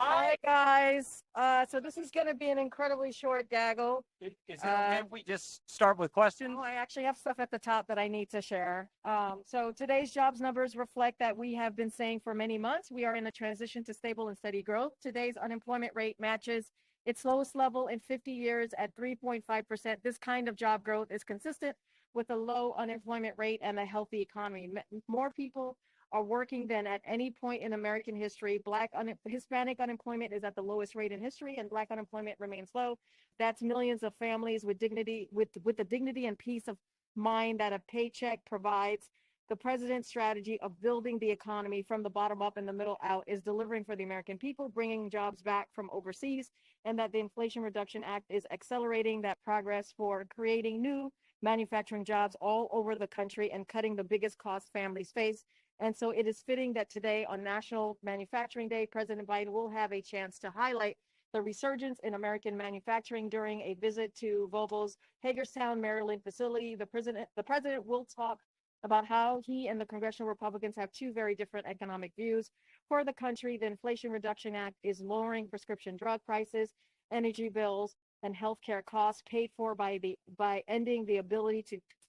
Hi guys. So this is going to be an incredibly short gaggle. Is it okay if we just start with questions? I actually have stuff at the top that I need to share. So today's jobs numbers reflect that we have been saying for many months we are in a transition to stable and steady growth. Today's unemployment rate matches its lowest level in 50 years at 3.5%. This kind of job growth is consistent with a low unemployment rate and a healthy economy. More people are working than at any point in American history. Hispanic unemployment is at the lowest rate in history, and Black unemployment remains low. That's millions of families with dignity, with the dignity and peace of mind that a paycheck provides. The president's strategy of building the economy from the bottom up and the middle out is delivering for the American people, bringing jobs back from overseas, and that the Inflation Reduction Act is accelerating that progress for creating new manufacturing jobs all over the country and cutting the biggest costs families face. And so it is fitting that today on National Manufacturing Day, President Biden will have a chance to highlight the resurgence in American manufacturing during a visit to Volvo's Hagerstown, Maryland facility. The president will talk about how he and the congressional Republicans have two very different economic views for the country. The Inflation Reduction Act is lowering prescription drug prices, energy bills, and healthcare costs paid for by ending the ability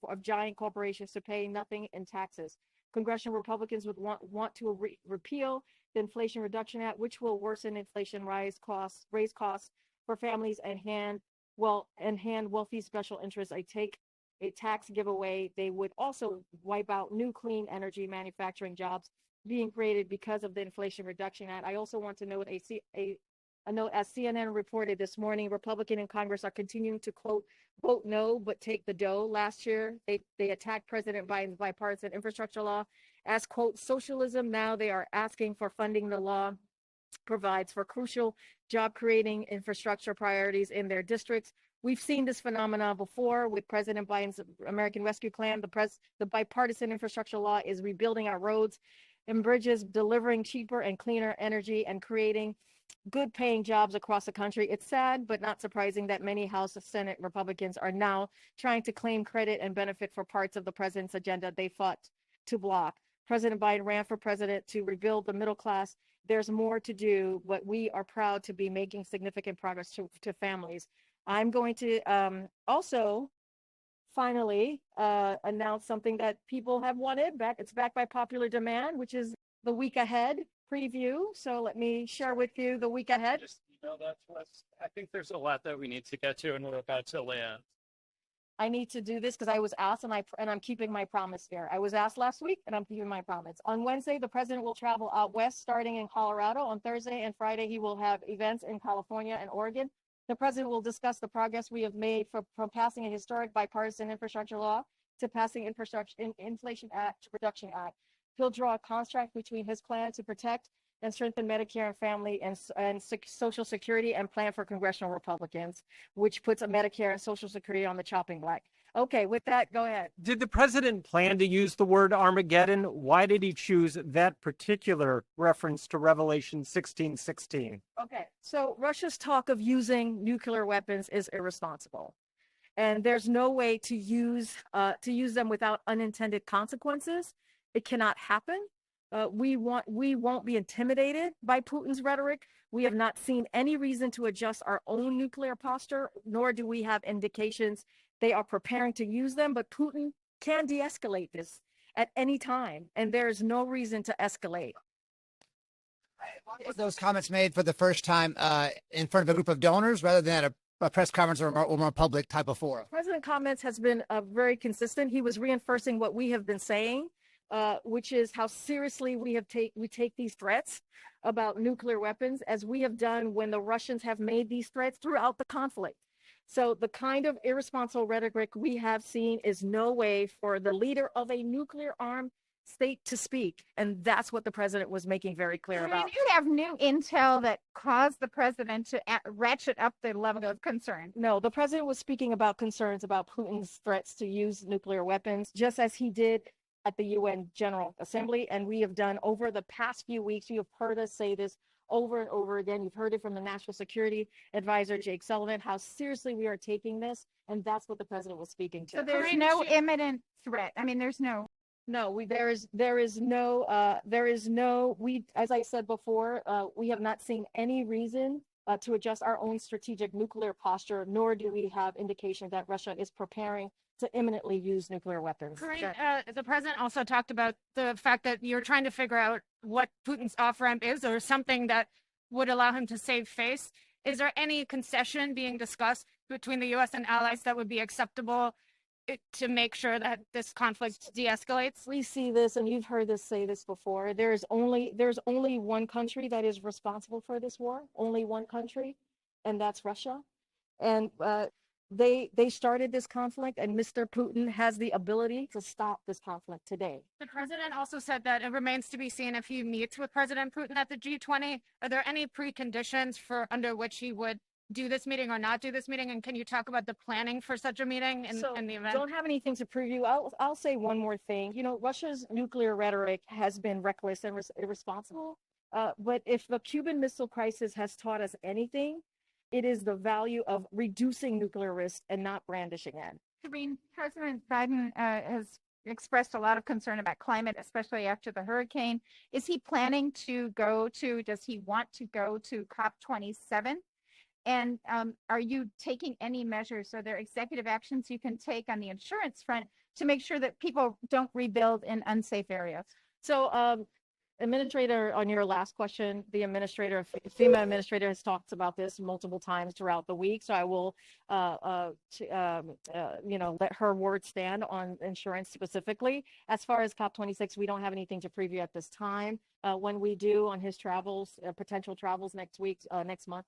of giant corporations to pay nothing in taxes. Congressional Republicans would want to repeal the Inflation Reduction Act, which will worsen inflation, raise costs for families, and hand wealthy special interests a tax giveaway. They would also wipe out new clean energy manufacturing jobs being created because of the Inflation Reduction Act. I also want to note a note, as CNN reported this morning, Republicans in Congress are continuing to, quote, vote no, but take the dough. Last year, they attacked President Biden's bipartisan infrastructure law as, quote, socialism. Now they are asking for funding the law provides for crucial job-creating infrastructure priorities in their districts. We've seen this phenomenon before with President Biden's American Rescue Plan. The bipartisan infrastructure law is rebuilding our roads and bridges, delivering cheaper and cleaner energy, and creating good paying jobs across the country. It's sad, but not surprising that many House and Senate Republicans are now trying to claim credit and benefit for parts of the president's agenda they fought to block. President Biden ran for president to rebuild the middle class. There's more to do, but we are proud to be making significant progress to families. I'm going to also finally announce something that people have wanted back. It's back by popular demand, which is the week ahead preview. So let me share with you the week ahead. I think there's a lot that we need to get to, and we're about to land. I need to do this because I was asked, and I'm keeping my promise here. I was asked last week, and I'm keeping my promise. On Wednesday, the president will travel out west, starting in Colorado. On Thursday and Friday, he will have events in California and Oregon. The president will discuss the progress we have made from passing a historic bipartisan infrastructure law to passing Inflation Reduction Act. He'll draw a contrast between his plan to protect and strengthen Medicare and family and Social Security, and plan for congressional Republicans, which puts a Medicare and Social Security on the chopping block. Okay, with that, go ahead. Did the president plan to use the word Armageddon? Why did he choose that particular reference to Revelation 16:16? Okay, so Russia's talk of using nuclear weapons is irresponsible, and there's no way to use them without unintended consequences. It cannot happen. We won't be intimidated by Putin's rhetoric. We have not seen any reason to adjust our own nuclear posture, nor do we have indications they are preparing to use them. But Putin can de-escalate this at any time, and there is no reason to escalate. Those comments made for the first time in front of a group of donors rather than at a press conference or more public type of forum? President comments has been very consistent. He was reinforcing what we have been saying, which is how seriously we take these threats about nuclear weapons, as we have done when the Russians have made these threats throughout the conflict. So the kind of irresponsible rhetoric we have seen is no way for the leader of a nuclear armed state to speak. And that's what the president was making very clear about. Do you have new intel that caused the president to ratchet up the level of concern? No, the president was speaking about concerns about Putin's threats to use nuclear weapons, just as he did at the UN General Assembly. And we have done over the past few weeks, you have heard us say this over and over again. You've heard it from the National Security Advisor, Jake Sullivan, how seriously we are taking this. And that's what the president was speaking to. So there's no imminent threat. I mean, there's no No, there is no, we, as I said before, we have not seen any reason to adjust our own strategic nuclear posture, nor do we have indication that Russia is preparing to imminently use nuclear weapons. Karine, the president also talked about the fact that you're trying to figure out what Putin's off-ramp is, or something that would allow him to save face. Is there any concession being discussed between the U.S. and allies that would be acceptable to make sure that this conflict de-escalates? We see this, and you've heard us say this before. There's only one country that is responsible for this war, only one country, and that's Russia. And they started this conflict, and Mr. Putin has the ability to stop this conflict today. The president also said that it remains to be seen if he meets with President Putin at the G20. Are there any preconditions for under which he would do this meeting or not do this meeting? And can you talk about the planning for such a meeting in the event? Don't have anything to preview. I'll say one more thing. You know, Russia's nuclear rhetoric has been reckless and irresponsible. But if the Cuban Missile Crisis has taught us anything, it is the value of reducing nuclear risk and not brandishing it. Karine, President Biden has expressed a lot of concern about climate, especially after the hurricane. Is he planning to does he want to go to COP27? And are you taking any measures? Are there executive actions you can take on the insurance front to make sure that people don't rebuild in unsafe areas? So, Administrator, on your last question, the FEMA administrator has talked about this multiple times throughout the week. So I will, let her word stand on insurance specifically. As far as COP26, we don't have anything to preview at this time. When we do on his travels, potential travels next month,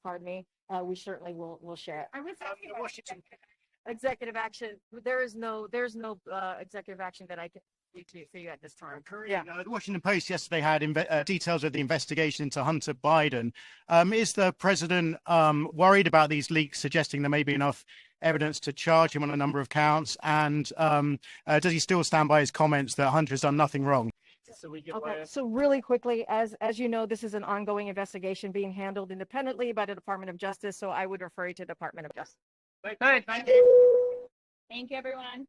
we certainly will share it. I was asking about Washington. Executive action. There's no executive action that I can for you at this time. Yeah. The Washington Post yesterday had details of the investigation into Hunter Biden. Is the president worried about these leaks suggesting there may be enough evidence to charge him on a number of counts? And does he still stand by his comments that Hunter has done nothing wrong? Okay. So really quickly, as you know, this is an ongoing investigation being handled independently by the Department of Justice. So I would refer you to the Department of Justice. Good. Thank you. Thank you, everyone.